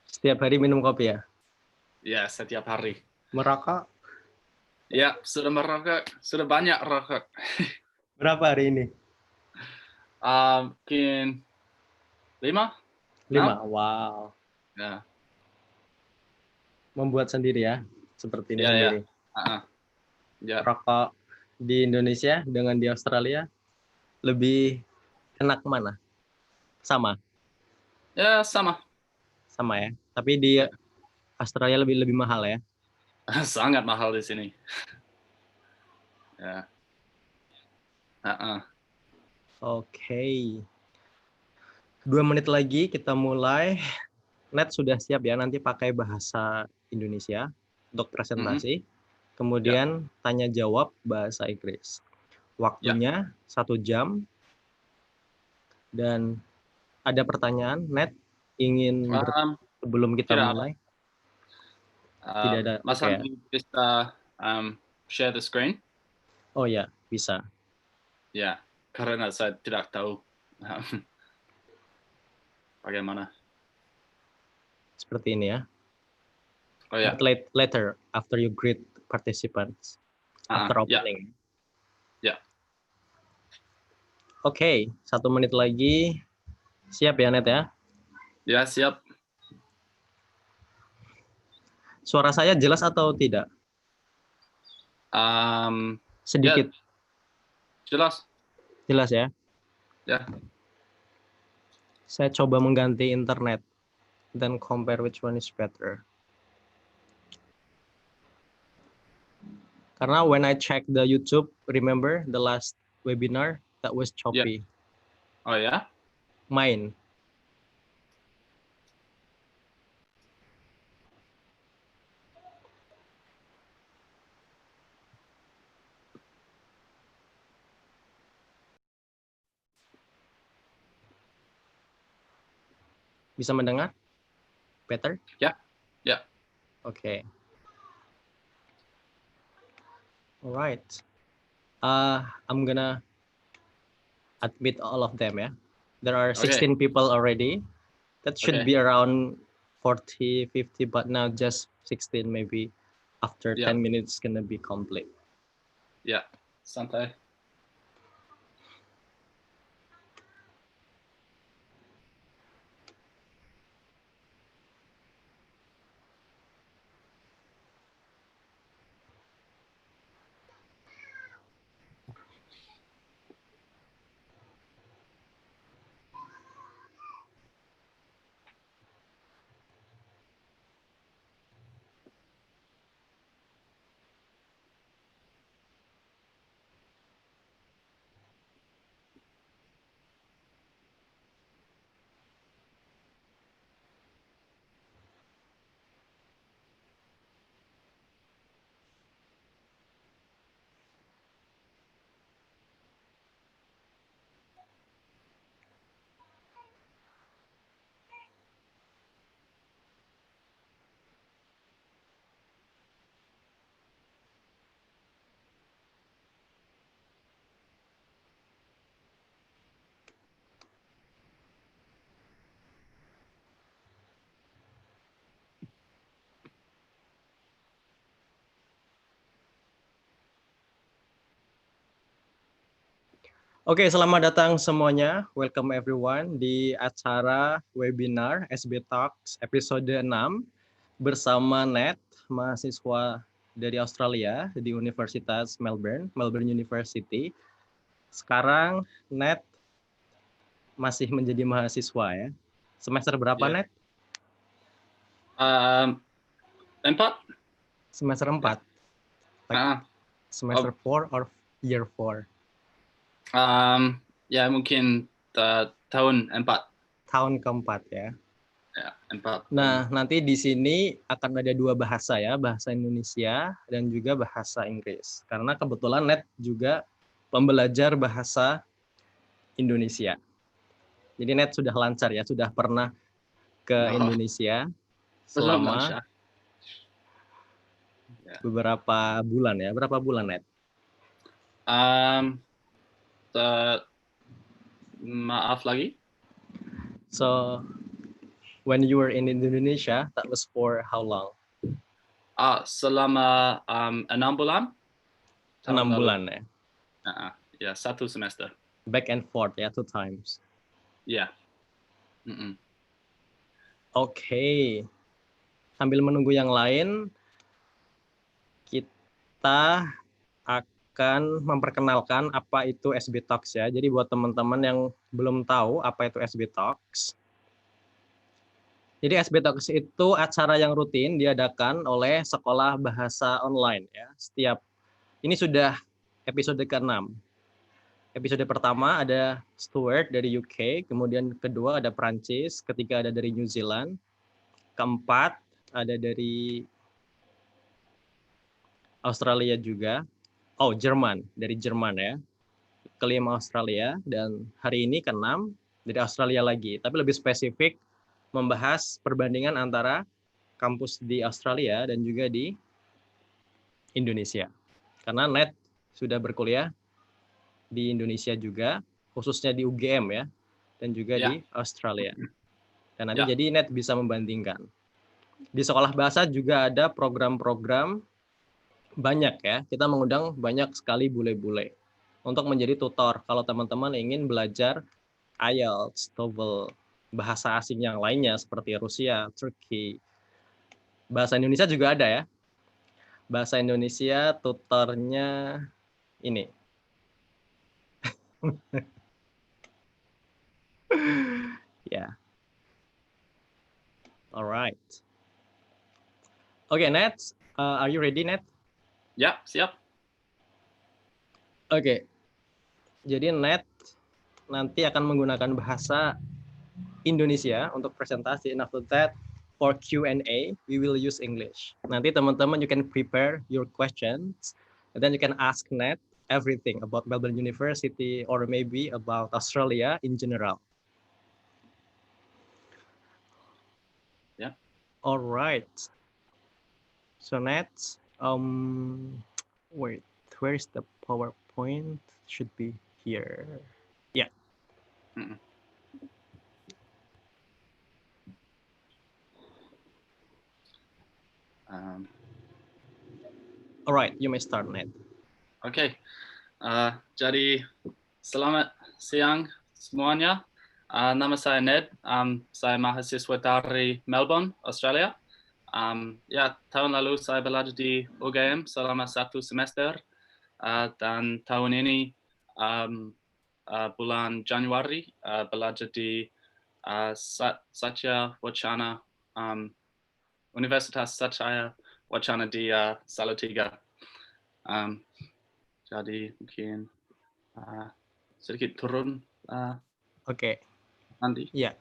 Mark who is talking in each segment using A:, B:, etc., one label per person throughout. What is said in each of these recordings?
A: Setiap hari minum kopi ya?
B: Ya, setiap hari.
A: Merokok?
B: Ya, sudah merokok, sudah banyak rokok.
A: Berapa hari ini?
B: Mungkin 5,
A: 5.
B: 6.
A: Wow.
B: Ya,
A: Membuat sendiri ya? Seperti ini
B: ya, ya.
A: sendiri.
B: Ya.
A: Rokok di Indonesia dengan di Australia lebih enak mana? Sama?
B: Ya, sama.
A: Sama ya? Tapi di
B: Ya.
A: Australia lebih mahal ya?
B: Sangat mahal di sini. Ya.
A: Oke. 2 menit lagi kita mulai. Net sudah siap ya, nanti pakai bahasa Indonesia untuk presentasi. Kemudian tanya jawab bahasa Inggris. Waktunya 1 jam. Dan ada pertanyaan, Net ingin sebelum kita
B: Tidak ada.
A: mulai? Tidak ada.
B: Mas
A: Oke.
B: Andi bisa share the screen?
A: Oh ya, bisa.
B: Ya, karena saya tidak tahu bagaimana.
A: Seperti ini ya.
B: Oh ya.
A: But later, after you greet participants, after opening.
B: Ya.
A: Oke, 1 menit lagi. Siap ya, Net ya?
B: Ya, siap.
A: Suara saya jelas atau tidak? Sedikit.
B: Ya, jelas.
A: Jelas ya?
B: Ya.
A: Saya coba mengganti internet dan compare which one is better. Karena when I check the YouTube, remember the last webinar that was choppy.
B: Yeah. Oh ya?
A: Mine. Bisa mendengar? Better?
B: Ya. Ya.
A: Okay. Alright. I'm gonna admit all of them ya. There are 16 people already. That should be around 40, 50, but now just 16 maybe. After 10 minutes gonna be complete.
B: Ya, santai.
A: Oke, selamat datang semuanya. Welcome everyone di acara webinar SB Talks episode 6 bersama Net, mahasiswa dari Australia di Universitas Melbourne University. Sekarang Net masih menjadi mahasiswa ya. Semester berapa, Net?
B: 4.
A: Semester 4. Semester 4 or year 4?
B: Ya mungkin tahun 4.
A: Tahun keempat ya.
B: Ya, 4.
A: Nah, nanti di sini akan ada 2 bahasa ya, bahasa Indonesia dan juga bahasa Inggris. Karena kebetulan Net juga pembelajar bahasa Indonesia. Jadi Net sudah lancar ya, sudah pernah ke Indonesia selama beberapa bulan ya. Berapa bulan, Net?
B: Maaf lagi.
A: So, when you were in Indonesia, that was for how long?
B: Selama 6 bulan.
A: 6 bulan ya?
B: Ya, 1 semester.
A: Back and forth ya, 2 times.
B: Ya.
A: Oke. Sambil menunggu yang lain, kita akan memperkenalkan apa itu SB Talks ya. Jadi buat teman-teman yang belum tahu apa itu SB Talks. Jadi SB Talks itu acara yang rutin diadakan oleh Sekolah Bahasa Online ya. Ini sudah episode ke-6. Episode pertama ada Stuart dari UK, kemudian kedua ada Prancis, ketiga ada dari New Zealand, keempat ada dari Australia juga. Oh, Jerman, dari Jerman ya. Kelima Australia, dan hari ini ke-6 dari Australia lagi. Tapi lebih spesifik membahas perbandingan antara kampus di Australia dan juga di Indonesia. Karena Net sudah berkuliah di Indonesia juga, khususnya di UGM ya, dan juga di Australia. Dan nanti jadi Net bisa membandingkan. Di Sekolah Bahasa juga ada program-program banyak ya. Kita mengundang banyak sekali bule-bule untuk menjadi tutor kalau teman-teman ingin belajar IELTS, TOEFL, bahasa asing yang lainnya seperti Rusia, Turki. Bahasa Indonesia juga ada ya. Bahasa Indonesia tutornya ini. Ya. Alright. Oke, Net. Are you ready, Net?
B: Ya, siap.
A: Oke. Jadi Net nanti akan menggunakan bahasa Indonesia untuk presentasi, and after that for Q&A we will use English. Nanti teman-teman you can prepare your questions and then you can ask Net everything about Melbourne University or maybe about Australia in general.
B: Yeah.
A: All right. So Net, wait, where is the PowerPoint? Should be here. Yeah. All right, you may start, Net.
B: Oke. Jadi selamat siang semuanya. Nama saya Ned. Saya mahasiswa dari Melbourne, Australia. Ya, tahun lalu saya belajar di UGM selama 1 semester. Dan tahun ini bulan Januari belajar di Satya Wacana, Universitas Satya Wacana di Salatiga. Jadi mungkin sedikit turun.
A: Oke.
B: Nanti.
A: Ya.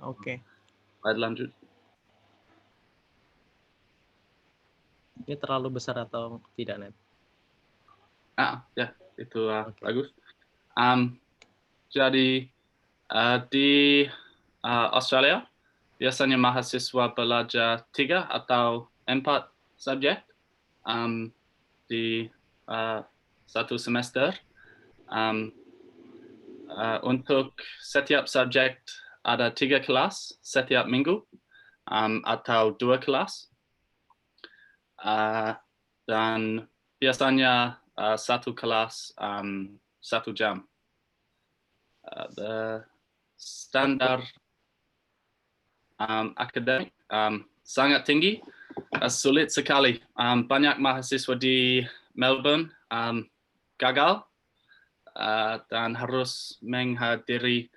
A: Oke.
B: Baik, lanjut.
A: Ini terlalu besar atau tidak, Net?
B: Ya, itu
A: Okay.
B: bagus. Jadi di Australia biasanya mahasiswa belajar 3 atau 4 subjek di 1 semester. Untuk setiap subjek ada 3 kelas setiap minggu atau 2 kelas. Dan biasanya 1 kelas 1 jam. The standar akademik sangat tinggi, sulit sekali. Banyak mahasiswa di Melbourne gagal dan harus menghadiri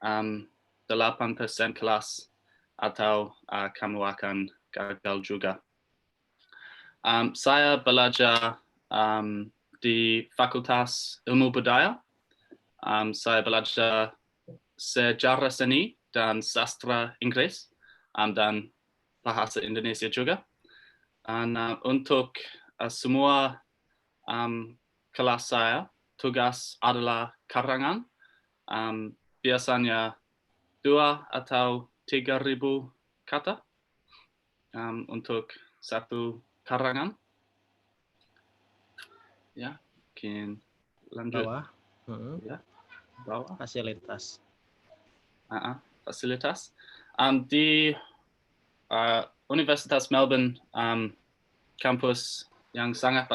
B: 8% kelas atau kamu akan gagal juga. Saya belajar di Fakultas Ilmu Budaya. Saya belajar sejarah seni dan sastra Inggris dan bahasa Indonesia juga. Dan untuk semua kelas saya, tugas adalah karangan. Biasanya 2 atau 3.000 kata untuk 1 karangan. Ya, mungkin lanjut.
A: Bawah.
B: Ya, bawah.
A: Fasilitas.
B: Fasilitas. Di Universitas Melbourne, kampus yang sangat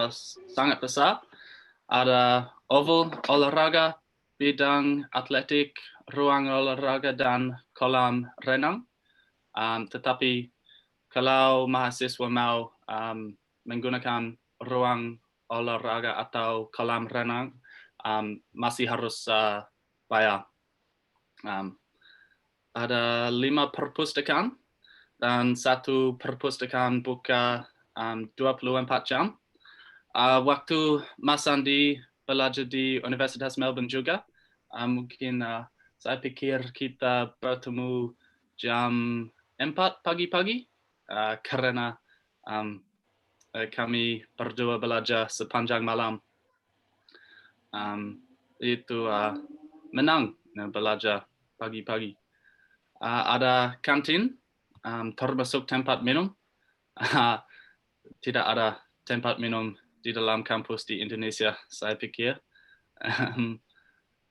B: besar, ada oval olahraga, bidang atletik, ruang olahraga, dan kolam renang. Tetapi kalau mahasiswa mau menggunakan ruang olahraga atau kolam renang, masih harus bayar. Ada 5 perpustakaan dan satu perpustakaan buka 24 jam. Waktu Mas Andi belajar di Universitas Melbourne juga, mungkin saya pikir kita bertemu jam 4 pagi-pagi karena kami berdua belajar sepanjang malam. Itu menang belajar pagi-pagi. Ada kantin, termasuk tempat minum. Tidak ada tempat minum di dalam kampus di Indonesia, saya pikir.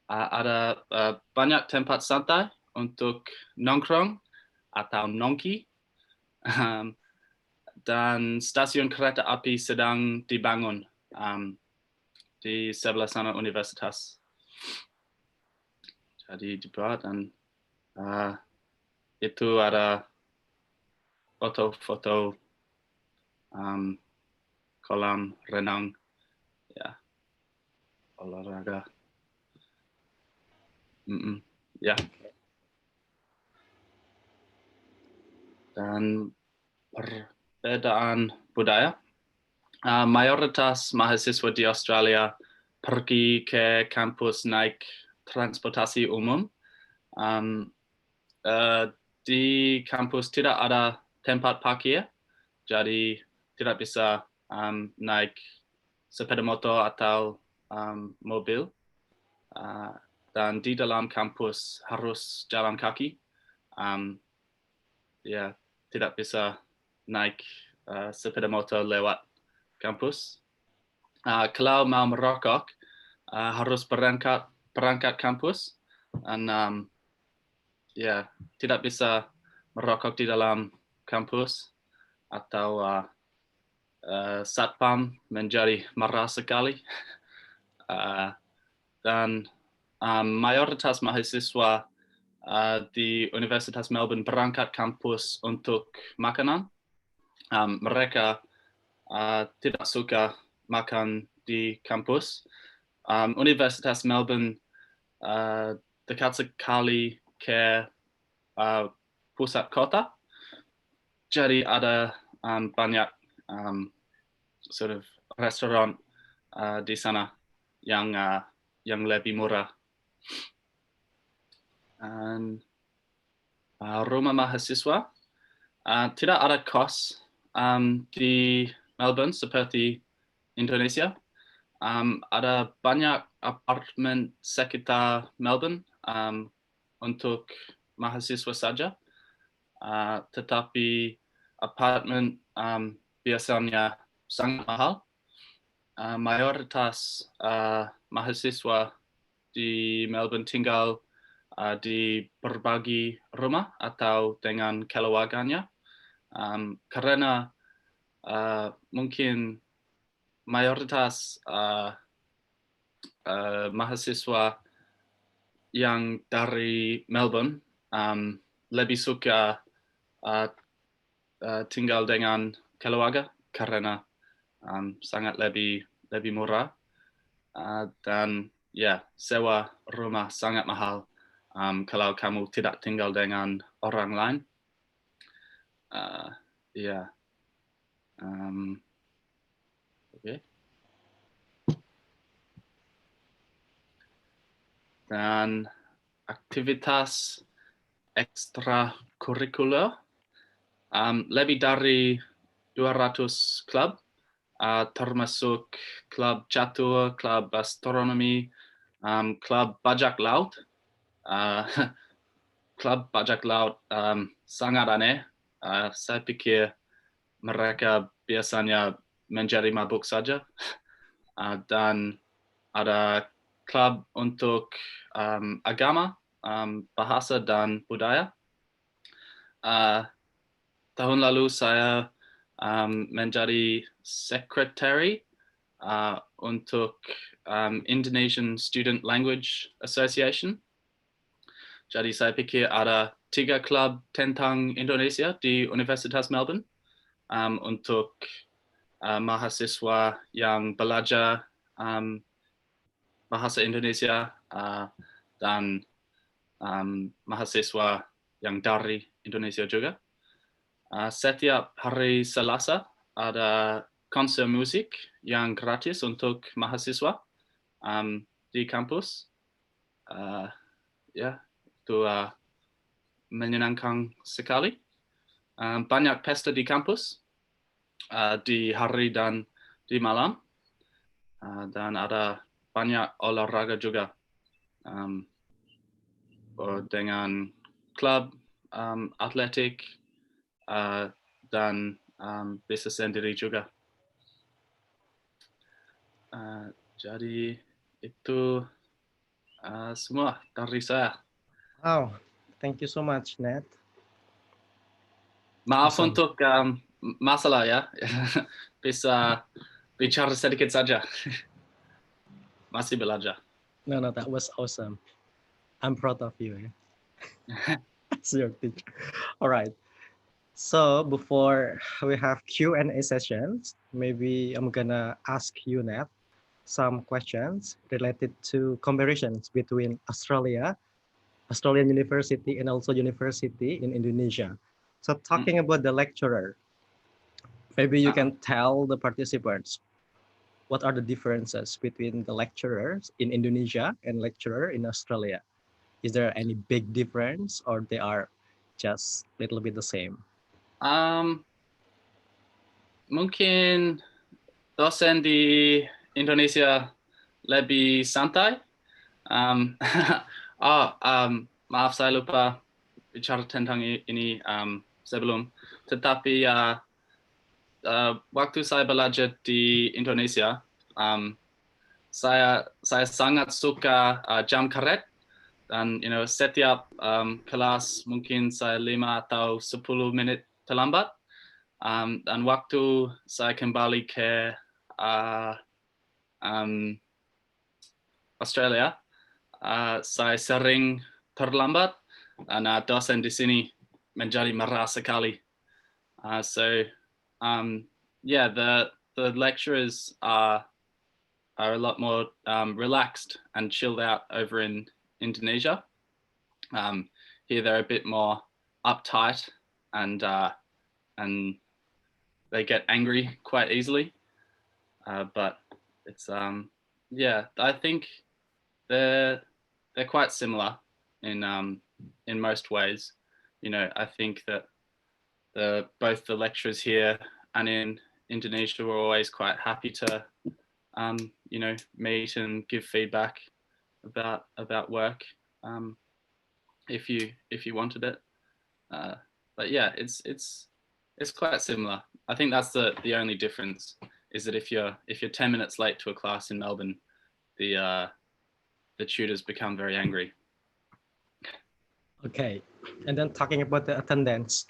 B: Ada banyak tempat santai untuk nongkrong atau nongki. Dan stasiun kereta api sedang dibangun di sebelah sana universitas. Jadi dibuat dan itu ada foto-foto kolam renang, ya, olahraga. Ya. Dan perbedaan budaya. Mayoritas mahasiswa di Australia pergi ke kampus naik transportasi umum. Di kampus tidak ada tempat parkir, jadi tidak bisa naik sepeda motor atau mobil. Dan di dalam kampus harus jalan kaki. Ya, tidak bisa naik sepeda motor lewat kampus. Kalau mau merokok, harus berangkat kampus dan ya tidak bisa merokok di dalam kampus atau satpam menjadi marah sekali. Dan mayoritas mahasiswa di Universitas Melbourne berangkat kampus untuk makanan. Mereka tidak suka makan di kampus. Universitas Melbourne dekat sekali ke pusat kota, jadi ada banyak sort of restoran di sana yang lebih murah. Dan rumah mahasiswa tidak ada kos di Melbourne seperti Indonesia. Ada banyak apartemen sekitar Melbourne untuk mahasiswa saja, tetapi apartemen biasanya sangat mahal. Mayoritas mahasiswa di Melbourne tinggal di berbagi rumah atau dengan keluarganya, karena mungkin mayoritas mahasiswa yang dari Melbourne lebih suka tinggal dengan keluarga karena sangat lebih murah, dan ya, sewa rumah sangat mahal kalau kamu tidak tinggal dengan orang lain. Ya. Okay. Dan aktivitas ekstrakurikuler, lebih dari 200 klub, termasuk klub catur, klub astronomi, klub bajak laut. Klub bajak laut sangat aneh. Saya pikir mereka biasanya menjadi mabuk saja. Dan ada klub untuk agama, bahasa, dan budaya. tahun lalu saya menjadi secretary untuk Indonesian Student Language Association. Jadi saya pikir ada 3 klub tentang Indonesia di Universitas Melbourne untuk mahasiswa yang belajar bahasa Indonesia dan mahasiswa yang dari Indonesia juga. Setiap hari Selasa ada konser musik yang gratis untuk mahasiswa di kampus. Ya, itu menyenangkan sekali. Banyak pesta di kampus di hari dan di malam, dan ada banyak olahraga juga dengan klub atletik dan bisa sendiri juga. Jadi itu semua dari saya.
A: Wow, thank you so much, Ned.
B: Maaf
A: Awesome.
B: untuk masalah ya, bisa bicara sedikit saja. Masih belajar.
A: No, that was awesome. I'm proud of you. As your teacher. All right. So before we have Q&A sessions, maybe I'm gonna ask you, Ned, some questions related to comparisons between Australian university, and also university in Indonesia. So talking about the lecturer, maybe you can tell the participants what are the differences between the lecturers in Indonesia and lecturer in Australia. Is there any big difference, or they are just a little bit the same?
B: Mungkin dosen di Indonesia lebih santai. Maaf saya lupa bicara tentang ini sebelum. Tetapi waktu saya belajar di Indonesia, saya sangat suka jam karet, dan setiap kelas mungkin saya 5 atau 10 menit terlambat. Dan waktu saya kembali ke Australia, saya sering terlambat, dan dosen di sini menjadi marah sekali. The lecturers are a lot more relaxed and chilled out over in Indonesia. Here they're a bit more uptight, and they get angry quite easily. But it's I think they're quite similar in most ways. I think that both the lecturers here and in Indonesia were always quite happy to meet and give feedback about work if you wanted it. But yeah, it's quite similar. I think that's the only difference, is that if you're 10 minutes late to a class in Melbourne, the tutors become very angry.
A: Okay, and then talking about the attendance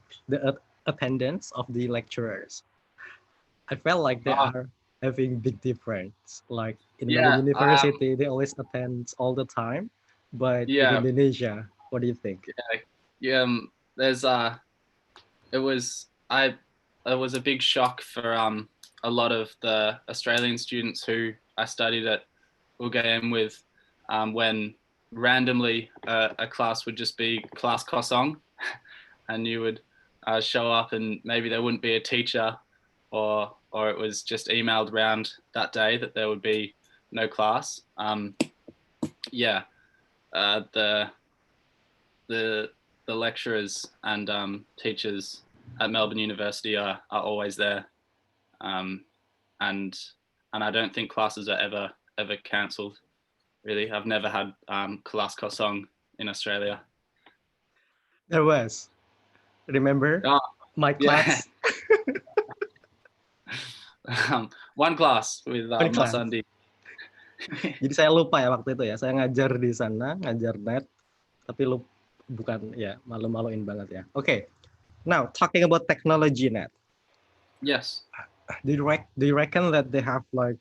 A: of the lecturers, I felt like they are having big difference. Like in Melbourne University, they always attend all the time, but in Indonesia, what do you think?
B: It was a big shock for a lot of the Australian students who I studied at UGM with, when randomly a class would just be kelas kosong, and you would show up and maybe there wouldn't be a teacher, or it was just emailed around that day that there would be no class. The lecturers and teachers at Melbourne University are always there, and I don't think classes are ever cancelled. Really, I've never had kelas kosong in Australia.
A: There was. Remember my class?
B: One class with Mas Andi.
A: Jadi saya lupa ya waktu itu ya. Saya ngajar di sana, ngajar net, tapi bukan ya, malu-maluin banget ya. Okay, Now, talking about technology, Nat,
B: Yes.
A: do you reckon that they have like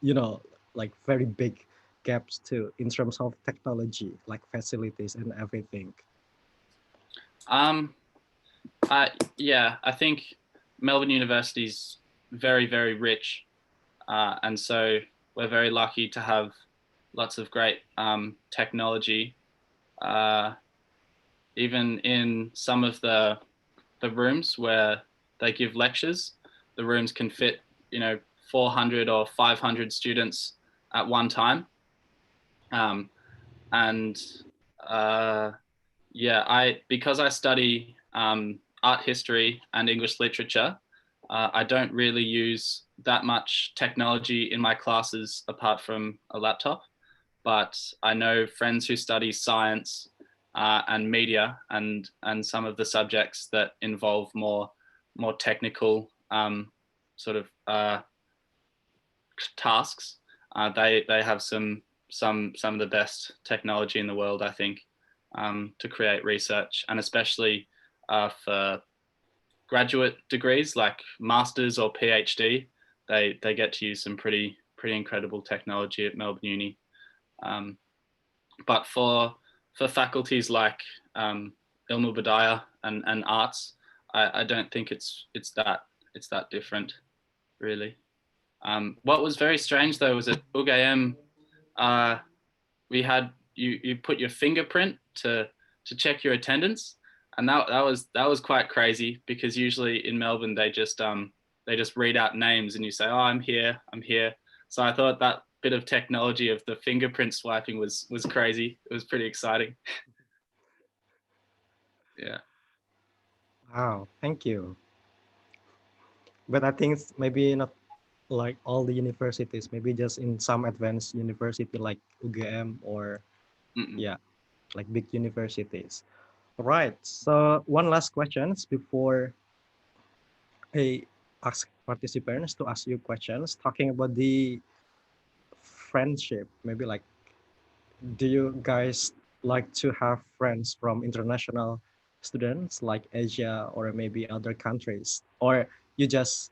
A: you know like very big gaps too in terms of technology, like facilities and everything?
B: Um, yeah, I think Melbourne University's very, very rich, and so we're very lucky to have lots of great technology. Uh, Even in some of the rooms where they give lectures, the rooms can fit 400 or 500 students at one time, um, and yeah, because I study art history and English literature, I don't really use that much technology in my classes apart from a laptop. But I know friends who study science and media and some of the subjects that involve more technical sort of tasks. They have some of the best technology in the world, I think, to create research, and especially for graduate degrees like masters or PhD, they get to use some pretty incredible technology at Melbourne Uni. Um, but for faculties like Ilmu Budaya and arts, I don't think it's that different, really. What was very strange though was at UGM, we had you put your fingerprint to check your attendance, and that was quite crazy, because usually in Melbourne they just read out names and you say, oh, I'm here. So I thought that bit of technology of the fingerprint swiping was crazy. It was pretty exciting. Yeah.
A: Wow, thank you. But I think it's maybe not like all the universities, maybe just in some advanced university like UGM or
B: Mm-mm.
A: yeah, like big universities. All right. So one last question before I ask participants to ask you questions, talking about the friendship. Maybe like, do you guys like to have friends from international students like Asia or maybe other countries, or you just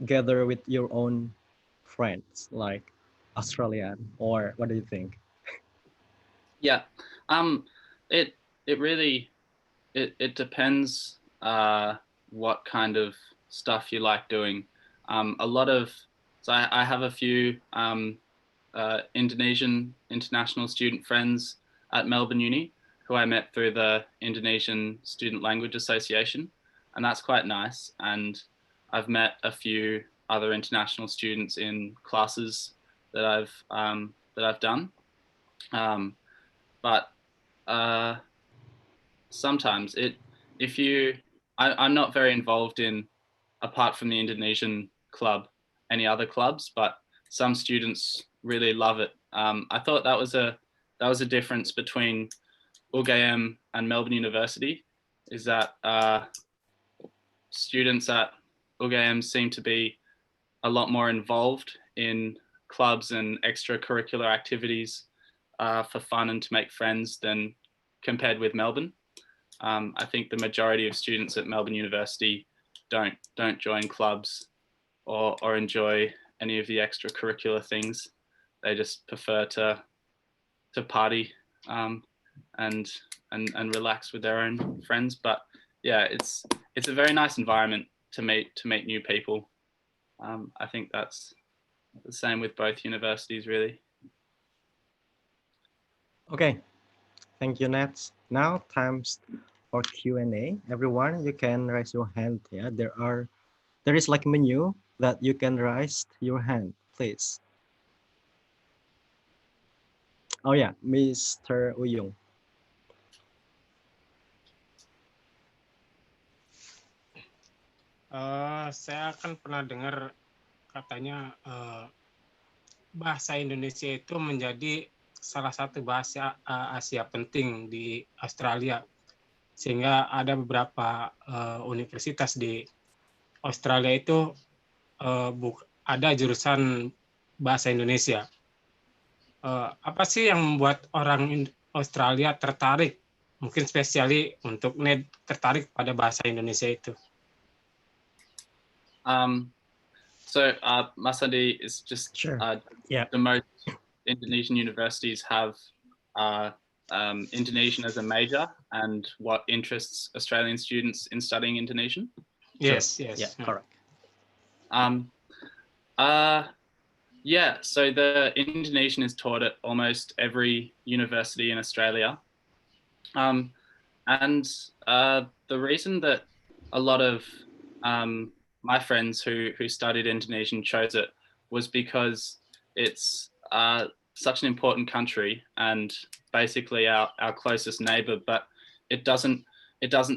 A: gather with your own friends like Australian, or what do you think?
B: Yeah. Um, it it really it depends what kind of stuff you like doing. A lot of so I have a few Indonesian international student friends at Melbourne Uni who I met through the Indonesian Student Language Association, and that's quite nice. And I've met a few other international students in classes that I've done. Um, but uh, sometimes if you I'm not very involved in, apart from the Indonesian club, any other clubs, but some students really love it. I thought that was a difference between UGM and Melbourne University, is that students at UGM seem to be a lot more involved in clubs and extracurricular activities for fun and to make friends than compared with Melbourne. I think the majority of students at Melbourne University don't join clubs or enjoy any of the extracurricular things. They just prefer to party and and relax with their own friends. But yeah, it's a very nice environment to meet new people. I think that's the same with both universities, really.
A: Okay, thank you, Nats. Now times for Q&A. Everyone, you can raise your hand. Yeah, there is like a menu that you can raise your hand, please. Oh yeah, Mr. Uyung.
C: Saya kan pernah dengar katanya bahasa Indonesia itu menjadi salah satu bahasa Asia penting di Australia, sehingga ada beberapa universitas di Australia itu ada jurusan bahasa Indonesia. Apa sih yang membuat orang Australia tertarik Mungkin spesiali untuk Ned tertarik pada bahasa Indonesia itu.
B: So Masandi is just
A: Sure. Yeah.
B: the most Indonesian universities have Indonesian as a major, and what interests Australian students in studying Indonesian?
C: Yes,
A: Yeah,
C: yes.
A: correct.
B: Yeah, so the Indonesian is taught at almost every university in Australia. And the reason that a lot of my friends who studied Indonesian chose it was because it's such an important country and basically our closest neighbor, but it doesn't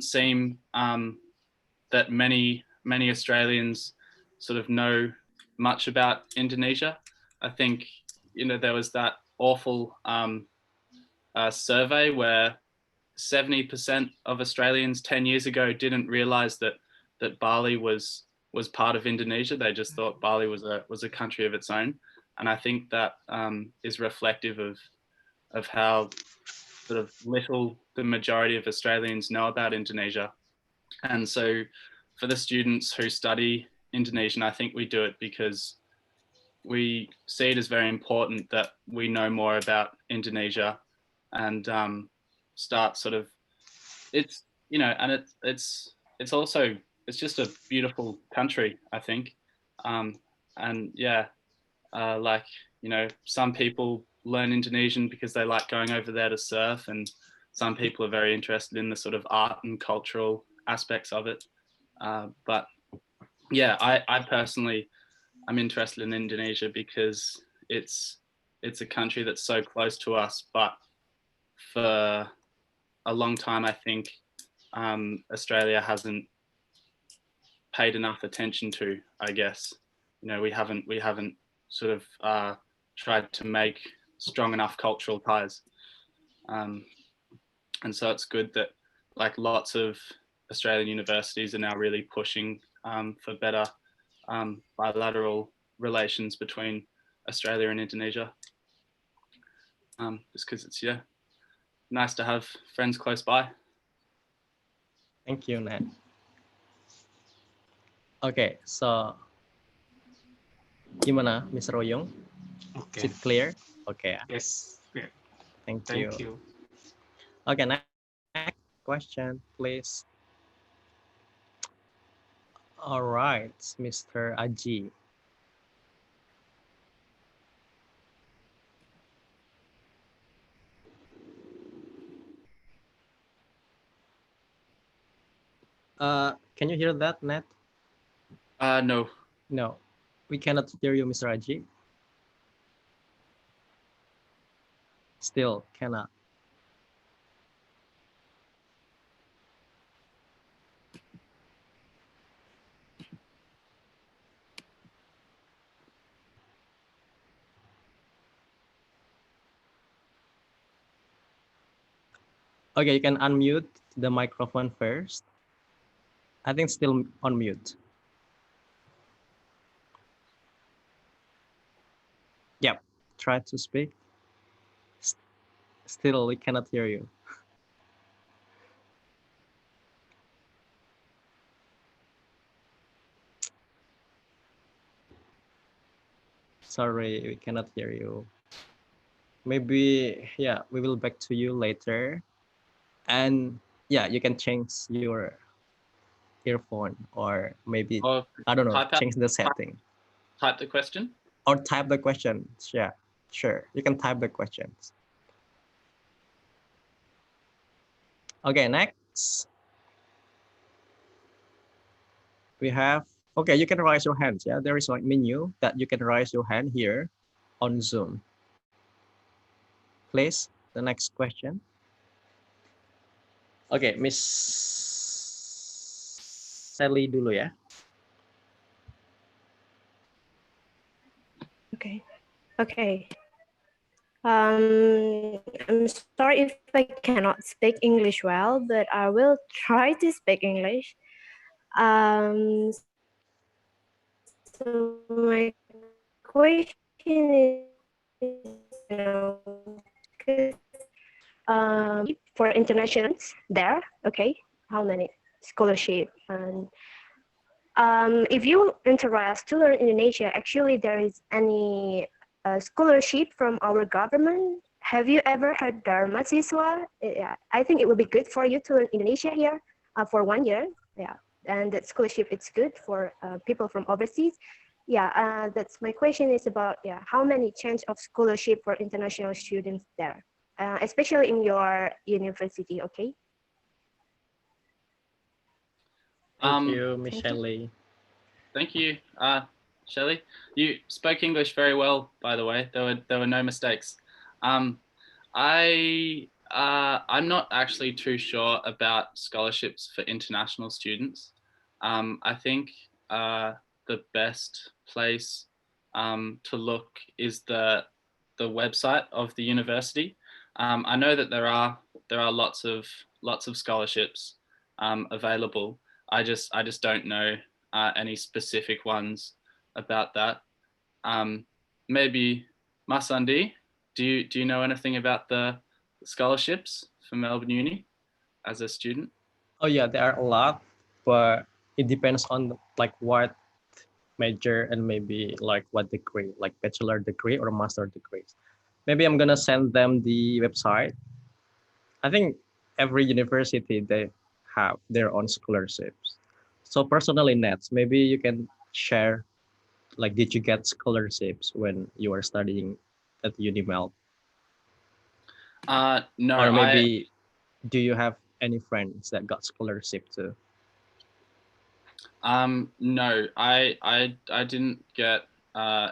B: seem that many Australians sort of know much about Indonesia. I think, there was that awful survey where 70% of Australians 10 years ago didn't realize that Bali was part of Indonesia. They just thought Bali was a country of its own. And I think that is reflective of how sort of little the majority of Australians know about Indonesia. And so for the students who study Indonesian, I think we do it because we see it as very important that we know more about Indonesia and start sort of, it's, and it's also, it's just a beautiful country, I think. And yeah, like, some people learn Indonesian because they like going over there to surf, and some people are very interested in the sort of art and cultural aspects of it. But yeah, I personally, I'm interested in Indonesia because it's a country that's so close to us, but for a long time, I think Australia hasn't paid enough attention to, I guess. We haven't sort of tried to make strong enough cultural ties. And so it's good that like lots of Australian universities are now really pushing for better bilateral relations between Australia and Indonesia. Just because it's, nice to have friends close by.
A: Thank you, Nat. Okay, so gimana, Mr. Oyung? Is
C: Okay.
A: it clear? Okay,
C: Yes. Yeah.
A: thank
C: Thank you.
A: Okay, next question, please. All right, Mr. Aji. Can you hear that, Nat?
B: No.
A: No, we cannot hear you, Mr. Aji. Still cannot. Okay, you can unmute the microphone first. I think still on mute. Yep, try to speak. Still, we cannot hear you. Sorry, we cannot hear you. Maybe, yeah, we will back to you later. And yeah, you can change your earphone or maybe,
B: Or
A: I don't know,
B: type out-
A: change the setting.
B: Type the question.
A: Or type the questions. Yeah, sure. You can type the questions. Okay, next. We have, okay, you can raise your hands. Yeah, there is a menu that you can raise your hand here on Zoom. Please, the next question. Okay, Miss Sally dulu ya.
D: Okay. I'm sorry if I cannot speak English well, but I will try to speak English. So my question is, for internationals there? Okay, how many scholarship? And if you interest to learn Indonesia, actually there is any scholarship from our government. Have you ever heard Dharma Siswa? Yeah, I think it would be good for you to learn Indonesia here for 1 year. Yeah, and that scholarship it's good for people from overseas. Yeah, that's my question is about how many chance of scholarship for international students there, especially in your university. Okay.
A: Thank you,
D: Thank you.
A: Michelle.
B: Thank you, Shelley. You spoke English very well, by the way. There were no mistakes. I'm not actually too sure about scholarships for international students. I think the best place to look is the website of the university. I know that there are lots of scholarships available. I just don't know any specific ones about that. Maybe Masandi, do you know anything about the scholarships for Melbourne Uni as a student?
A: Oh yeah, there are a lot, but it depends on like what major and maybe like what degree, like bachelor degree or master degrees. Maybe I'm gonna send them the website. I think every university they have their own scholarships. So personally, Nets, maybe you can share like did you get scholarships when you were studying at UniMel,
B: No,
A: or maybe do you have any friends that got scholarship too?
B: no, I didn't get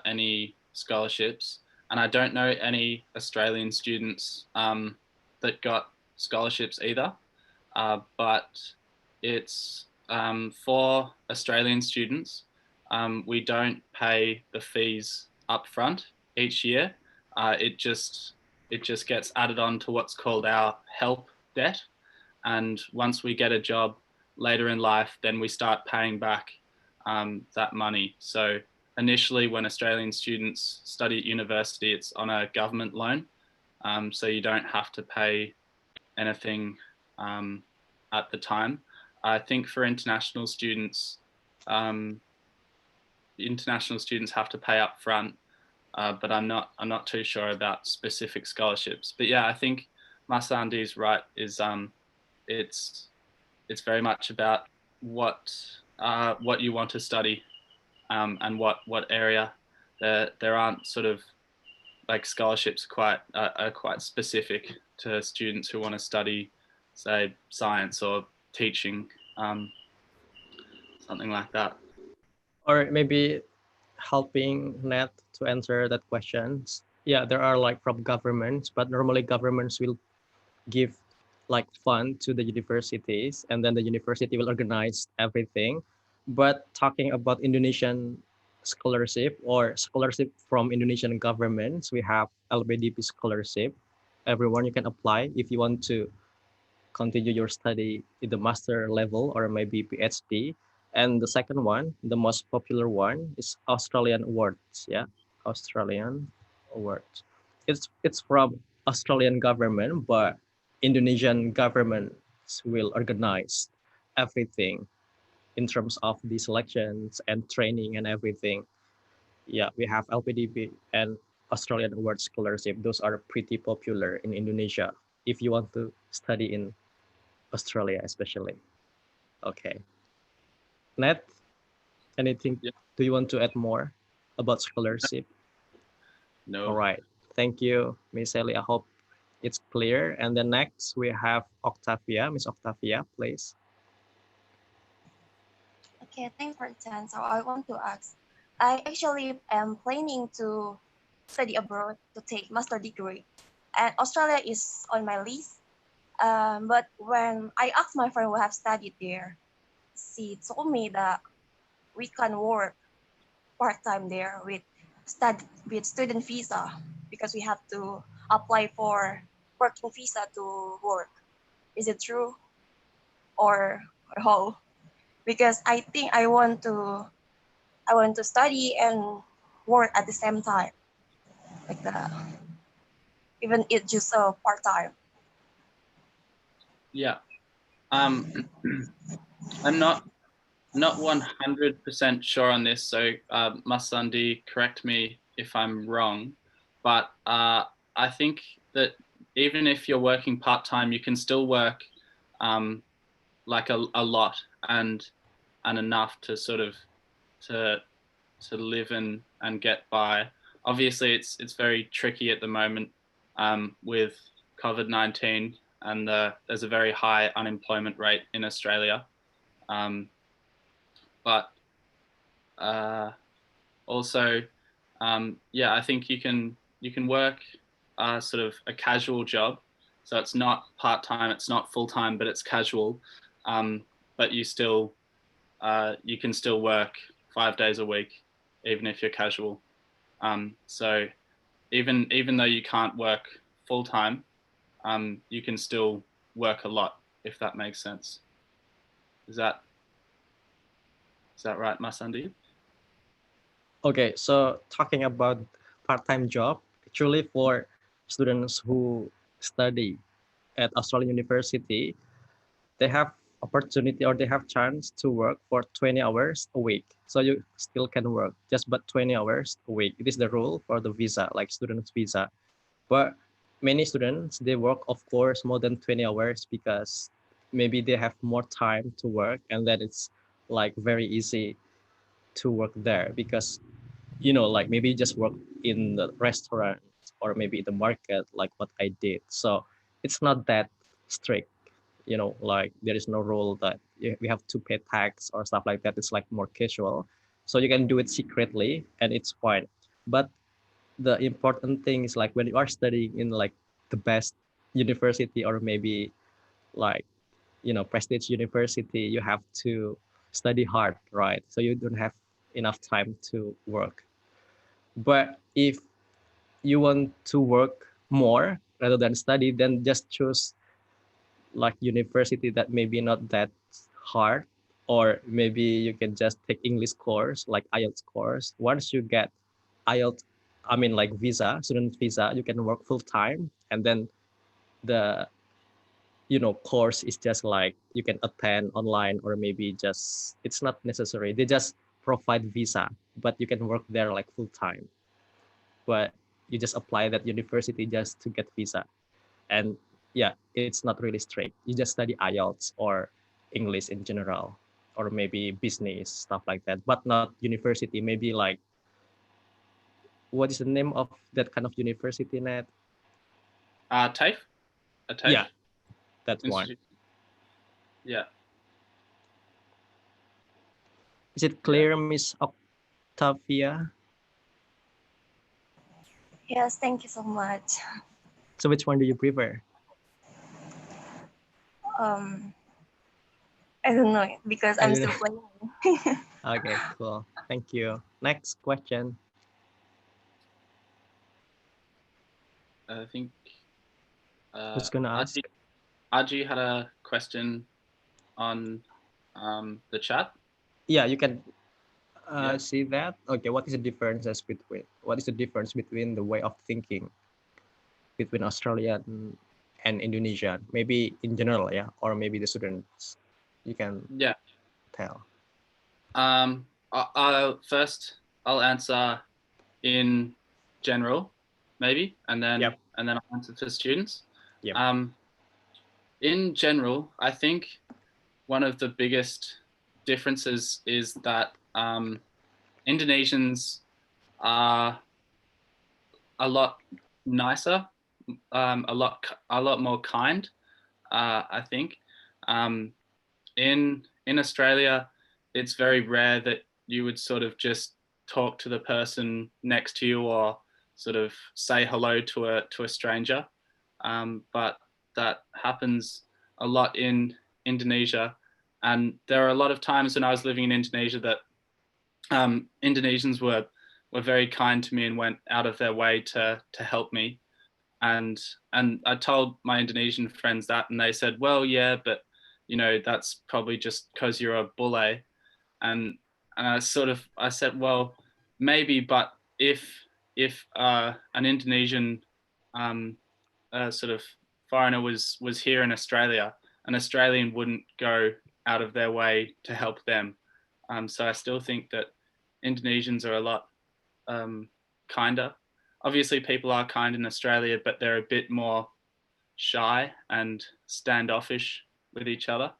B: any scholarships, and I don't know any Australian students that got scholarships either. But it's for Australian students. We don't pay the fees up front each year. It just gets added on to what's called our help debt, and once we get a job later in life, then we start paying back that money. So initially, when Australian students study at university, it's on a government loan, so you don't have to pay anything at the time. I think for international students have to pay up front, but I'm not too sure about specific scholarships. But yeah, I think Masandi is right. It's very much about what you want to study and what area. There aren't sort of like scholarships are quite specific to students who want to study, say, science or teaching, something like that.
A: Or maybe helping Nat to answer that questions. Yeah, there are like from governments, but normally governments will give like fund to the universities and then the university will organize everything. But talking about Indonesian scholarship or scholarship from Indonesian governments, we have LBDP scholarship. Everyone you can apply if you want to continue your study in the master level or maybe PhD. And the second one, the most popular one, is Australian Awards. Yeah, Australian Awards. It's from Australian government, but Indonesian government will organize everything in terms of the selections and training and everything. Yeah, we have LPDP and Australian Awards scholarship. Those are pretty popular in Indonesia if you want to study in Australia especially. Okay. Nat, anything
B: Yeah.
A: do you want to add more about scholarship?
B: No.
A: All right. Thank you, Miss Ellie. I hope it's clear. And then next we have Octavia. Miss Octavia, please.
E: Okay, thanks for the chance. So I want to ask, I actually am planning to study abroad to take master degree, and Australia is on my list. But when I asked my friend who have studied there, she told me that we can work part-time there with student visa because we have to apply for working visa to work. Is it true or how? Because I think I want to study and work at the same time, like that. Even it's just a part time.
B: Yeah. I'm not 100% sure on this, so Masandi, correct me if I'm wrong, but I think that even if you're working part-time, you can still work like a lot and enough to sort of to live and get by. Obviously, it's very tricky at the moment with COVID-19, and there's a very high unemployment rate in Australia. But also, yeah, I think you can work sort of a casual job, so it's not part-time, it's not full-time, but it's casual. But you can still work 5 days a week, even if you're casual. So even though you can't work full-time, you can still work a lot, if that makes sense. Is that right, Masandi?
A: Okay, so talking about part-time job, actually for students who study at Australian University, they have opportunity or they have chance to work for 20 hours a week. So you still can work just but 20 hours a week. It is the rule for the visa, like student's visa. But many students, they work, of course, more than 20 hours because maybe they have more time to work, and then it's like very easy to work there because like maybe you just work in the restaurant or maybe the market, like what I did. So it's not that strict, like there is no rule that we have to pay tax or stuff like that. It's like more casual. So you can do it secretly and it's fine. But the important thing is like when you are studying in like the best university or maybe like, prestige university, you have to study hard, right? So you don't have enough time to work. But if you want to work more rather than study, then just choose like university that maybe not that hard, or maybe you can just take English course like IELTS course. Once you get IELTS, I mean like visa, student visa, you can work full time, and then the course is just like you can attend online, or maybe just it's not necessary. They just provide visa, but you can work there like full time. But you just apply that university just to get visa. And yeah, it's not really strict. You just study IELTS or English in general, or maybe business, stuff like that, but not university. Maybe like, what is the name of that kind of university, Ned?
B: TAFE? A TAFE?
A: Yeah, that one.
B: Institute. Yeah.
A: Is it clear, Miss Octavia?
E: Yes, thank you so much.
A: So which one do you prefer?
E: Um, I don't know because I'm still playing.
A: Okay, cool. Thank you. Next question.
B: I think
A: Who's gonna ask?
B: Aji had a question on the chat.
A: Yeah, you can
B: Yeah.
A: see that. Okay, what is the difference between the way of thinking between Australian and Indonesian? Maybe in general, yeah, or maybe the students. You can tell.
B: I'll answer in general, maybe, and then
A: Yep.
B: I'll answer for students.
A: Yep.
B: In general, I think one of the biggest differences is that Indonesians are a lot nicer, a lot more kind. I think in Australia, it's very rare that you would sort of just talk to the person next to you or sort of say hello to a stranger. But that happens a lot in Indonesia, and there are a lot of times when I was living in Indonesia that Indonesians were very kind to me and went out of their way to help me. And I told my Indonesian friends that, and they said, well, yeah, but that's probably just because you're a bule. And I said, well, maybe, but if an Indonesian sort of foreigner was here in Australia, an Australian wouldn't go out of their way to help them. So I still think that Indonesians are a lot kinder. Obviously, people are kind in Australia, but they're a bit more shy and standoffish with each other.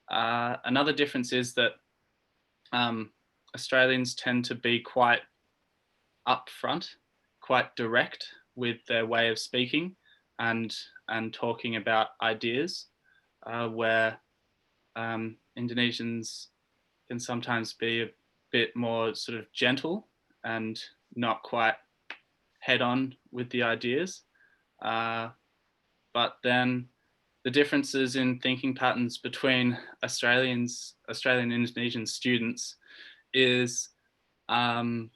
B: Another difference is that Australians tend to be quite upfront, quite direct with their way of speaking and talking about ideas, where Indonesians can sometimes be a bit more sort of gentle and not quite head on with the ideas. But then the differences in thinking patterns between Australian and Indonesian students is, I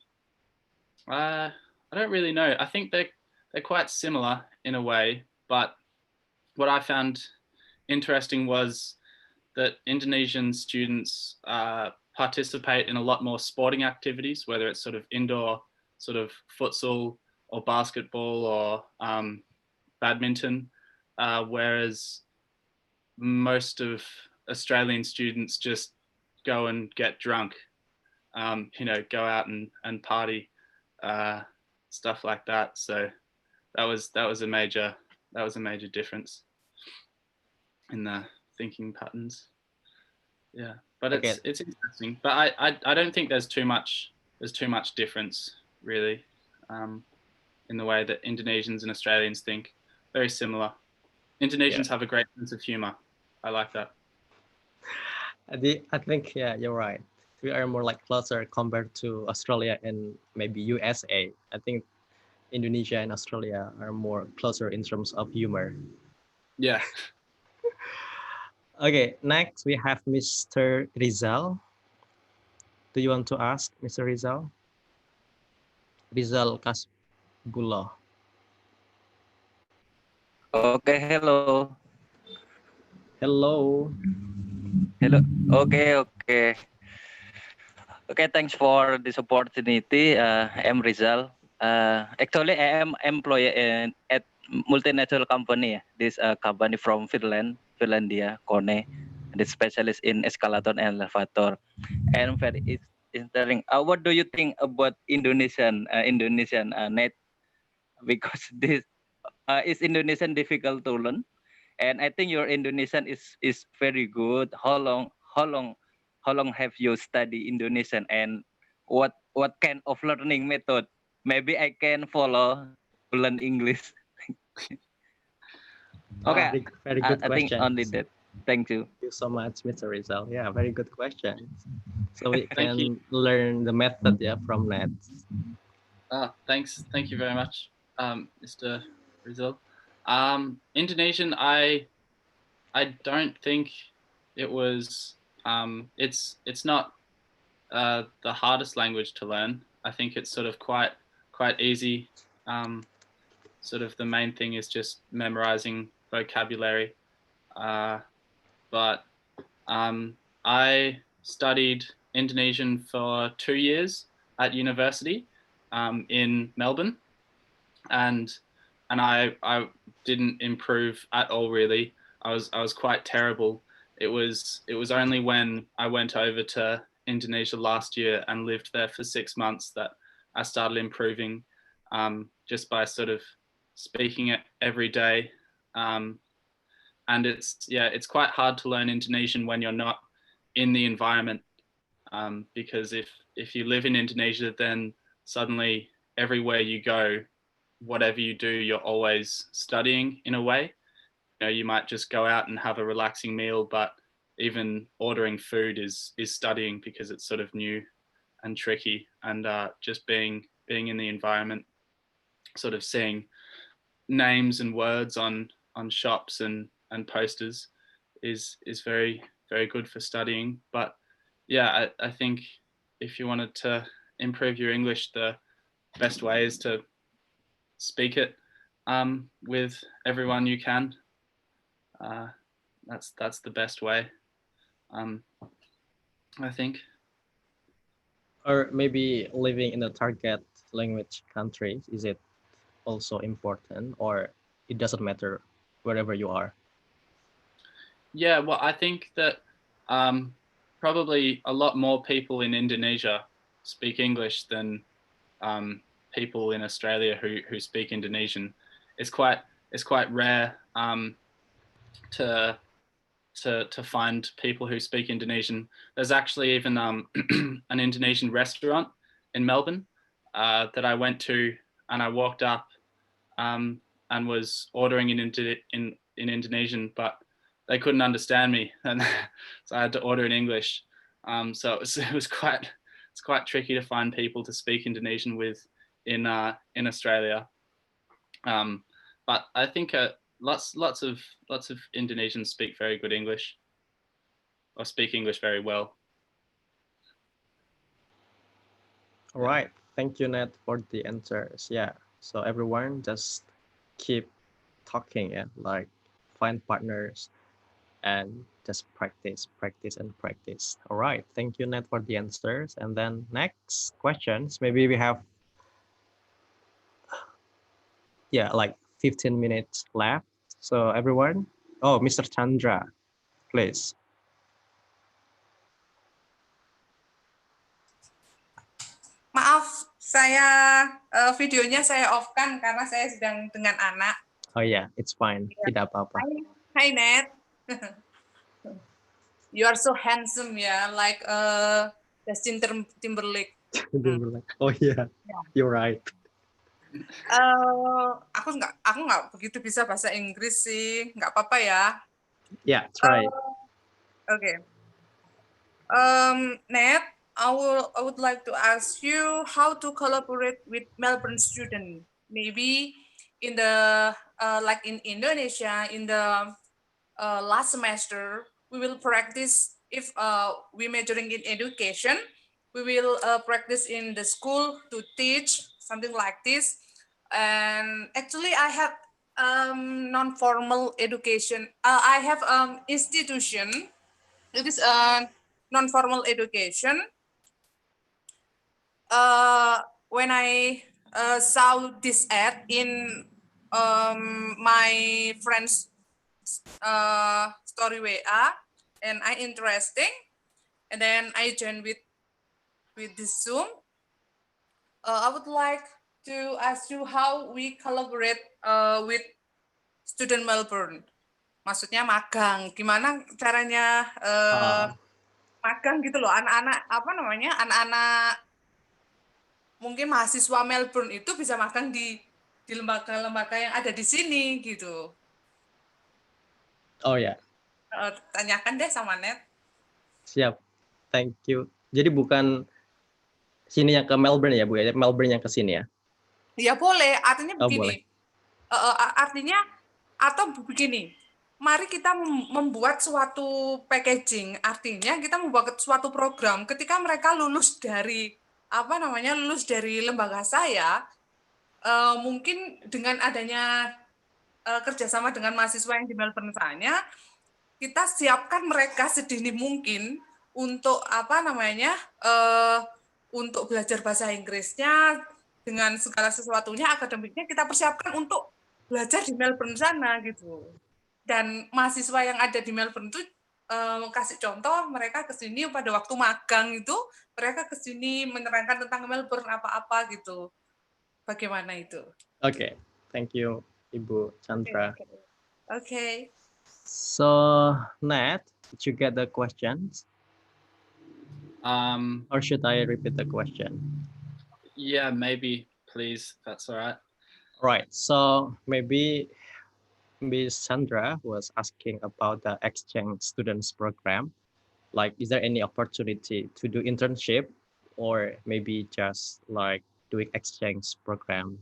B: don't really know. I think they're quite similar in a way, but what I found interesting was that Indonesian students participate in a lot more sporting activities, whether it's sort of indoor, sort of futsal or basketball or badminton, whereas most of Australian students just go and get drunk, go out and party, stuff like that. So that was a major difference in the thinking patterns. Yeah, but it's interesting. But I don't think there's too much difference really in the way that Indonesians and Australians think. Very similar. Indonesians have a great sense of humor. I like that.
A: I think you're right. We are more like closer compared to Australia and maybe USA. I think Indonesia and Australia are more closer in terms of humor.
B: Yeah.
A: Okay, next we have Mr. Rizal. Do you want to ask Mr. Rizal? Rizal Kasbullah.
F: Okay, hello.
A: Hello.
F: Hello. Okay. Okay, thanks for this opportunity. I'm Rizal. Actually, I am employee at multinational company. This company from Finlandia, Kone. The specialist in escalator and elevator. And very interesting. What do you think about Indonesian net? Because this is Indonesian difficult to learn, and I think your Indonesian is very good. How long have you studied Indonesian, and what kind of learning method? Maybe I can follow to learn English. Okay,
A: Very good
F: I think
A: question.
F: only that. Thank you.
A: Thank you so much, Mr. Rizal. Yeah, very good question. So we can learn the method from Ned.
B: Thanks. Thank you very much, Mr. Rizal. Indonesian, I don't think it was. It's not the hardest language to learn. I think it's sort of quite easy. Sort of the main thing is just memorizing vocabulary. But I studied Indonesian for 2 years at university in Melbourne, and I didn't improve at all really. I was quite terrible. It was only when I went over to Indonesia last year and lived there for 6 months that I started improving, just by sort of speaking it every day. And it's quite hard to learn Indonesian when you're not in the environment, because if you live in Indonesia, then suddenly everywhere you go, whatever you do, you're always studying in a way. You might just go out and have a relaxing meal, but even ordering food is studying because it's sort of new and tricky. And just being in the environment, sort of seeing names and words on shops and posters is very, very good for studying. But yeah, I think if you wanted to improve your English, the best way is to speak it with everyone you can. That's the best way, I think.
A: Or maybe living in a target language country, is it also important, or it doesn't matter wherever you are?
B: Yeah, well, I think that probably a lot more people in Indonesia speak English than people in Australia who speak Indonesian. It's quite rare to find people who speak Indonesian. There's actually even an Indonesian restaurant in Melbourne that I went to, and I walked up and was ordering in Indonesian, but they couldn't understand me, and so I had to order in English. So it was quite tricky to find people to speak Indonesian with in Australia. But I think lots of Indonesians speak very good English, or speak English very well.
A: All right. Thank you, Ned, for the answers. Yeah. So everyone just keep talking and like find partners and just practice, practice, and practice. All right. Thank you, Ned, for the answers. And then next questions. Maybe we have, yeah, like 15 minutes left. So everyone, oh, Mr. Chandra, please.
G: Maaf, videonya saya off-kan karena saya sedang dengan anak.
A: Oh yeah, it's fine. Tidak apa-apa.
G: Hi Ned. You are so handsome ya, like Justin Timberlake.
A: Oh yeah, you're right.
G: Aku nggak begitu bisa bahasa Inggris sih, nggak apa-apa ya.
A: Yeah, try.
G: Okay. Ned, I would like to ask you how to collaborate with Melbourne student. Maybe in the like in Indonesia, in the last semester, we will practice if we majoring in education, we will practice in the school to teach something like this. And actually, I have non-formal education. I have institution. It is non-formal education. When I saw this ad in my friend's story WA, and I interesting, and then I joined with this Zoom. I would like to ask you how we collaborate with student Melbourne. Maksudnya magang, gimana caranya magang gitu loh, anak-anak apa namanya, anak-anak mungkin mahasiswa Melbourne itu bisa magang di lembaga-lembaga yang ada di sini gitu.
A: Oh ya.
G: Tanyakan deh sama Ned.
A: Siap. Thank you. Jadi bukan sini yang ke Melbourne ya, Bu ya? Melbourne yang ke sini ya?
G: Ya boleh, artinya begini.
A: Boleh.
G: Artinya atau begini. Mari kita membuat suatu packaging. Artinya kita membuat suatu program ketika mereka lulus dari lulus dari lembaga saya, mungkin dengan adanya kerjasama dengan mahasiswa yang di Melbourne sana, kita siapkan mereka sedini mungkin untuk untuk belajar bahasa Inggrisnya dengan segala sesuatunya, akademiknya kita persiapkan untuk belajar di Melbourne sana gitu. Dan mahasiswa yang ada di Melbourne itu kasih contoh, mereka ke sini pada waktu magang itu, mereka ke sini menerangkan tentang Melbourne apa-apa gitu. Bagaimana itu?
A: Okay, thank you, Ibu Chandra.
G: Okay.
A: So, Nat, did you get the questions? Or should I repeat the question?
B: Yeah, maybe, please, if that's all right.
A: Right, so maybe Ms. Chandra was asking about the exchange students program. Like, is there any opportunity to do internship or maybe just like doing exchange program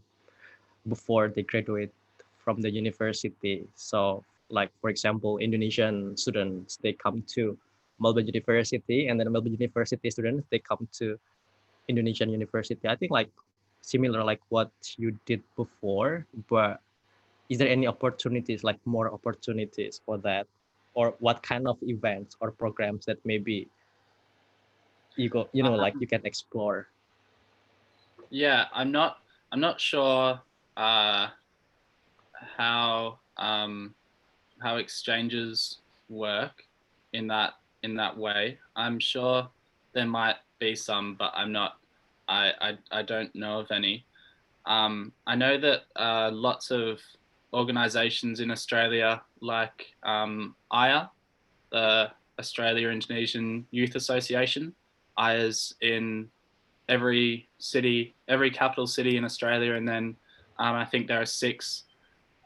A: before they graduate from the university? So like, for example, Indonesian students, they come to Melbourne University, and then Melbourne University students, they come to Indonesian University. I think like similar like what you did before, but is there any opportunities, like more opportunities for that? Or what kind of events or programs that maybe you go, like you can explore?
B: Yeah, I'm not sure how exchanges work in that way. I'm sure there might be some, but I don't know of any. I know that lots of organisations in Australia, like AYA, the Australia Indonesian Youth Association, AYA's in every city, every capital city in Australia, and then I think there are six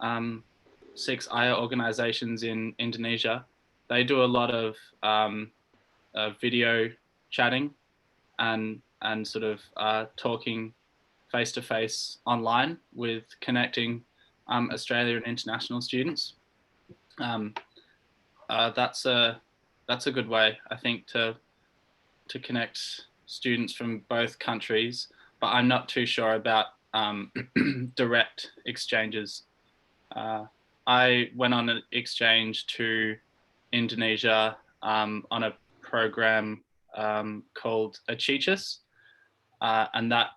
B: AYA organisations in Indonesia. They do a lot of video chatting and sort of talking face to face online with connecting Australia and international students. That's a good way, I think, to connect students from both countries, but I'm not too sure about direct exchanges. I went on an exchange to Indonesia on a program called Achichis, and that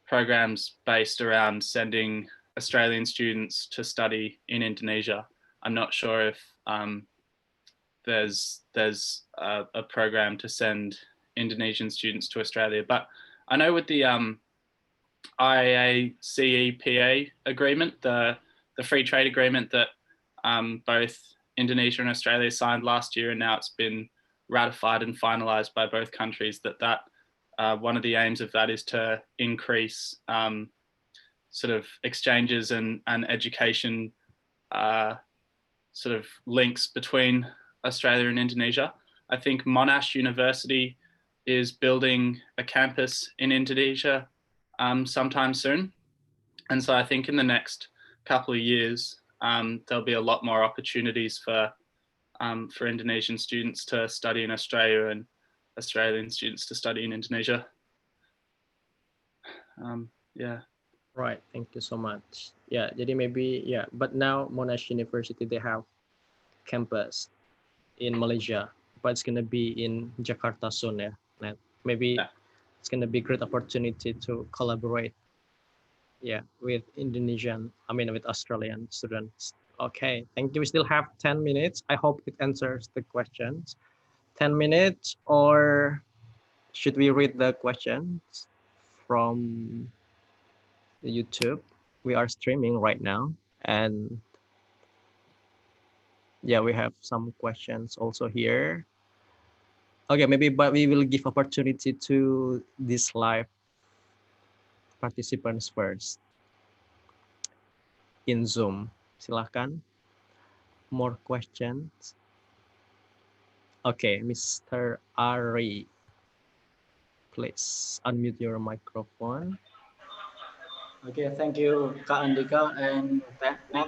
B: program's based around sending Australian students to study in Indonesia. I'm not sure if there's a program to send Indonesian students to Australia, but I know with the IACEPA agreement, the free trade agreement that both Indonesia and Australia signed last year, and now it's been ratified and finalized by both countries, that one of the aims of that is to increase sort of exchanges and education sort of links between Australia and Indonesia. I think Monash University is building a campus in Indonesia sometime soon. And so I think in the next couple of years, there'll be a lot more opportunities for Indonesian students to study in Australia and Australian students to study in Indonesia. Yeah.
A: Right, thank you so much. Yeah, jadi maybe but now Monash University, they have campus in Malaysia, but it's gonna be in Jakarta soon, yeah. And maybe it's gonna be a great opportunity to collaborate, with with Australian students. Okay, thank you. We still have 10 minutes. I hope it answers the questions. 10 minutes, or should we read the questions from the YouTube? We are streaming right now, and we have some questions also here. Okay, maybe, but we will give opportunity to this live participants first in Zoom. Silahkan. More questions. Okay, Mr. Ari, please unmute your microphone.
H: Okay, thank you, Kak Andika and Nat.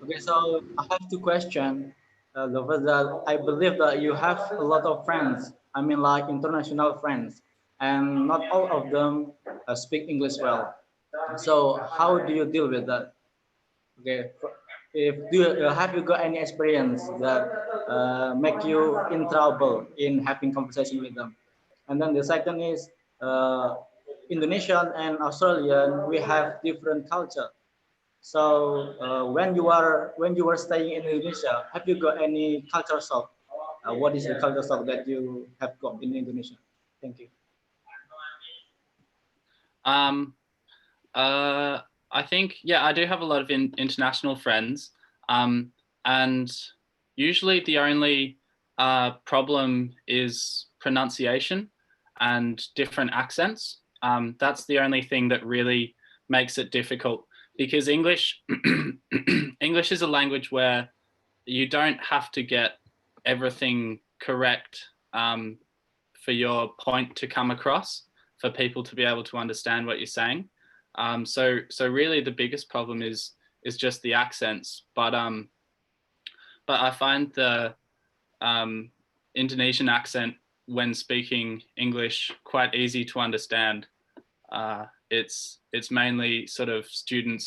H: Okay, so I have two questions. The first, that I believe that you have a lot of friends. I mean, like international friends, and not all of them speak English well. So how do you deal with that? Okay, have you got any experience that make you in trouble in having conversation with them? And then the second is Indonesian and Australian, we have different culture. So when you were staying in Indonesia, have you got any culture shock? What is the culture shock that you have got in Indonesia? Thank you.
B: I think, I do have a lot of international friends, and usually the only problem is pronunciation and different accents. That's the only thing that really makes it difficult, because English is a language where you don't have to get everything correct for your point to come across, for people to be able to understand what you're saying. So really the biggest problem is just the accents. But I find the Indonesian accent when speaking English quite easy to understand. It's mainly sort of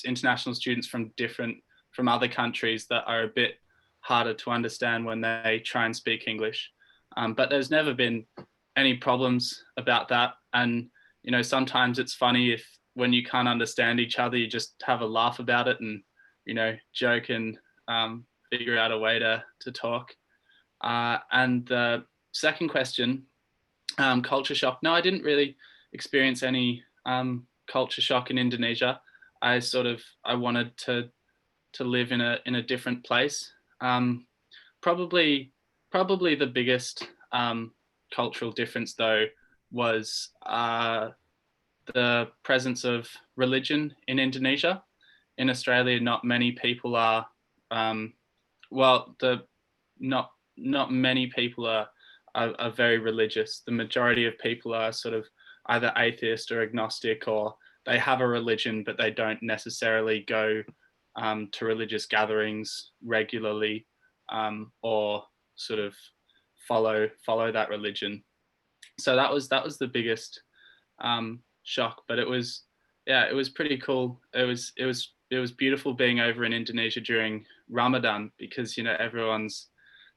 B: international students from other countries that are a bit harder to understand when they try and speak English. But there's never been any problems about that. And, sometimes it's funny when you can't understand each other, you just have a laugh about it and, joke and figure out a way to talk. And the second question, culture shock. No, I didn't really experience any culture shock in Indonesia. I wanted to live in a different place. Probably the biggest cultural difference though was the presence of religion in Indonesia. In Australia, not many people are not many people are very religious. The majority of people are sort of either atheist or agnostic, or they have a religion but they don't necessarily go to religious gatherings regularly, or sort of follow that religion. So that was the biggest shock, but it was pretty cool. It was beautiful being over in Indonesia during Ramadan, because everyone's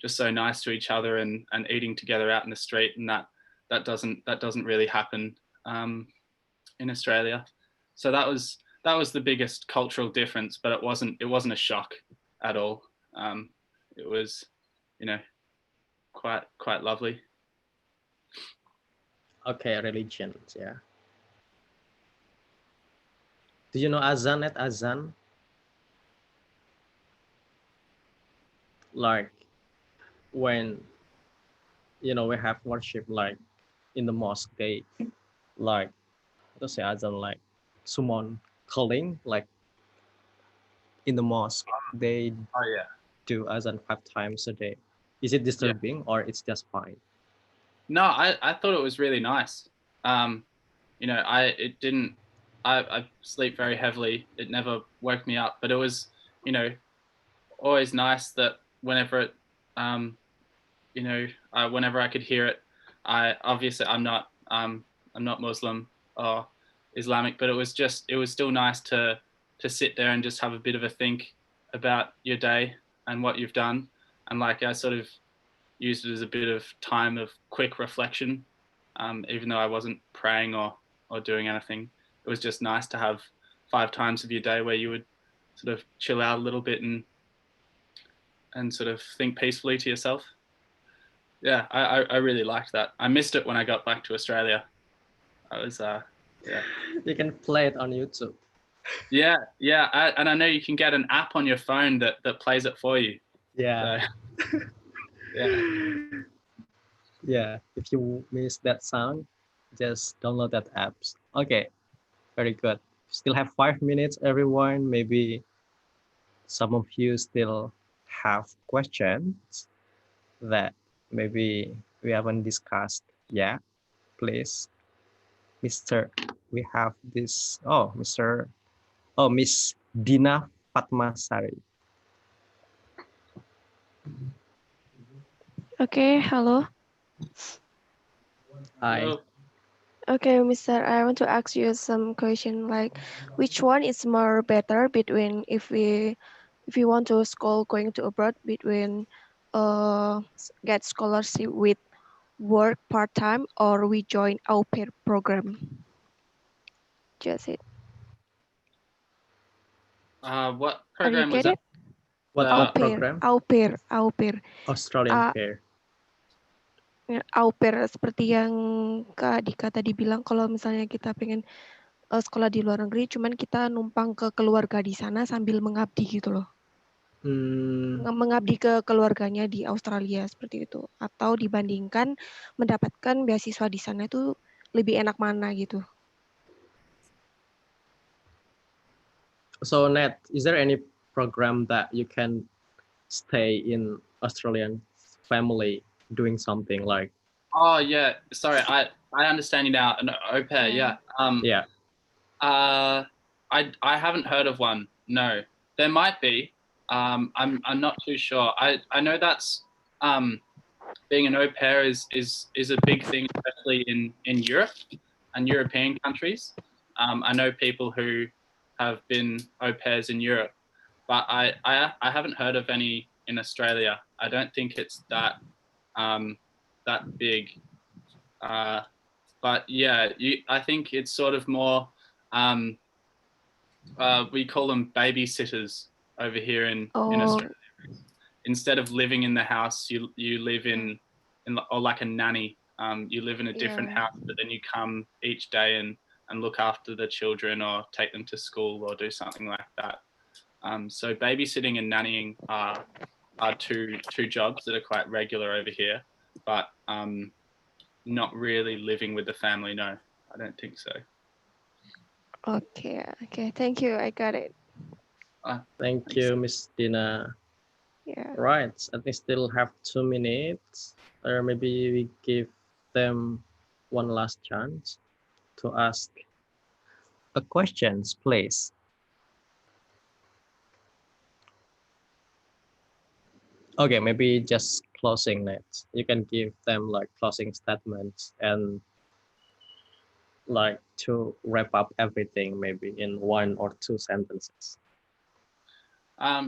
B: just so nice to each other and eating together out in the street, and that doesn't really happen in Australia. So that was the biggest cultural difference, but it wasn't a shock at all. It was quite lovely.
A: Okay, religions, yeah. Do you know azan at azan? Like when we have worship, like in the mosque, they like to say azan, like someone calling, like in the mosque they do azan 5 times a day. Is it disturbing or it's just fine?
B: No, I thought it was really nice. I sleep very heavily. It never woke me up, but it was, always nice that whenever it, whenever I could hear it. I'm not Muslim or Islamic, but it was still nice to sit there and just have a bit of a think about your day and what you've done. And like, I sort of used it as a bit of time of quick reflection, even though I wasn't praying or doing anything. It was just nice to have 5 times of your day where you would sort of chill out a little bit and sort of think peacefully to yourself. Yeah, I really liked that. I missed it when I got back to Australia. I was,
A: You can play it on YouTube.
B: Yeah, and I know you can get an app on your phone that plays it for you.
A: Yeah.
B: So, yeah.
A: Yeah, if you miss that sound, just download that apps. Okay, very good. Still have 5 minutes, everyone. Maybe some of you still have questions that maybe we haven't discussed yet. Please, we have this. Miss Dina Fatmasari.
I: Okay, hello.
A: Hi.
B: Hello.
I: Okay, Mr. I want to ask you some question, like which one is more better between if we want to school going to abroad, between get scholarship with work part-time, or we join au pair program? Just it.
B: What
I: Are you
B: program was
I: get
B: that?
I: it?
A: What program?
I: Au pair.
A: Australian pair.
I: Au pair seperti yang Kak Dika tadi bilang, kalau misalnya kita pengen sekolah di luar negeri, cuman kita numpang ke keluarga di sana sambil mengabdi gitu loh. Mengabdi ke keluarganya di Australia seperti itu. Atau dibandingkan mendapatkan beasiswa di sana itu lebih enak mana gitu.
A: So Nat, is there any program that you can stay in Australian family doing something like?
B: Oh yeah, sorry, I understand you now. An au pair, yeah.
A: Yeah.
B: I haven't heard of one. No, there might be. I'm not too sure. I know that's being an au pair is a big thing, especially in Europe and European countries. I know people who have been au pairs in Europe, but I haven't heard of any in Australia. I don't think it's that big. But yeah, I think it's sort of more. We call them babysitters over here in Australia. instead of living in the house, you live in or like a nanny. You live in a different
I: Yeah.
B: house, but then you come each day and look after the children or take them to school or do something like that. So babysitting and nannying are two jobs that are quite regular over here, but not really living with the family. No, I don't think so.
I: Okay. Thank you. I got it.
A: Thank
B: Thanks.
A: you, Miss Dina.
I: Yeah.
A: Right, I think still have 2 minutes, or maybe we give them one last chance to ask a questions, please. Okay, maybe just closing next. You can give them like closing statements and like to wrap up everything maybe in 1 or 2 sentences.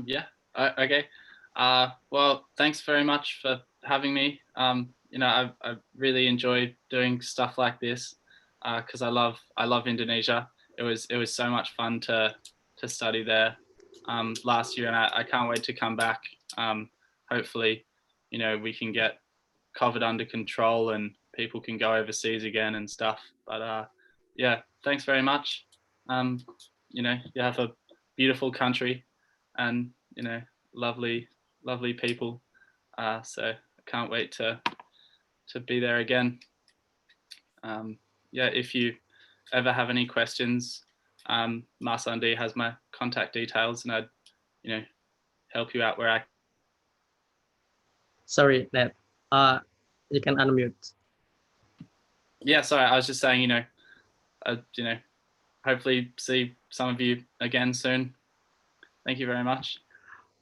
B: Yeah. Okay. Well, thanks very much for having me. I really enjoy doing stuff like this because I love Indonesia. It was so much fun to study there last year, and I can't wait to come back. Hopefully, we can get COVID under control and people can go overseas again and stuff. But yeah, thanks very much. You have a beautiful country and lovely people. So I can't wait to be there again. Yeah, if you ever have any questions, Mas Andi has my contact details, and I'd help you out where I.
A: Sorry, Ned. You can unmute.
B: Yeah, sorry, I was just saying, hopefully see some of you again soon. Thank you very much.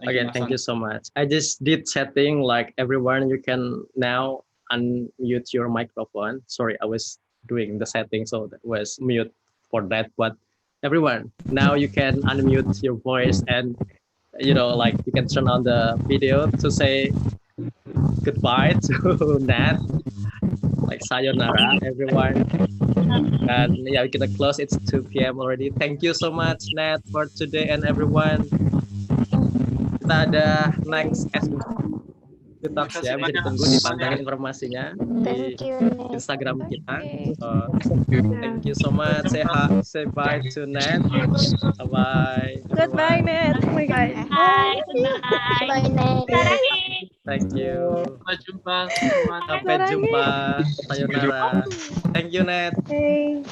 A: Again, thank you so much. I just did setting like everyone, you can now unmute your microphone. Sorry, I was doing the setting, so that was mute for that. But everyone, now you can unmute your voice and like you can turn on the video to say goodbye to Nat, like sayonara, everyone. And yeah, we're gonna close. It's 2 p.m. already. Thank you so much, Nat, for today and everyone. Kita ada next Talks ya, bisa ditunggu dipantengin informasinya di
D: Thank you.
A: Instagram kita.
I: Okay.
A: So, thank you so much. Say bye to Nat. Bye.
I: Goodbye, Ned. Oh my God.
J: Bye. Goodbye.
D: Bye, Ned.
A: Thank you.
B: Sampai jumpa.
A: Sampai jumpa. Sayonara. Thank you, Nat.
I: Hey.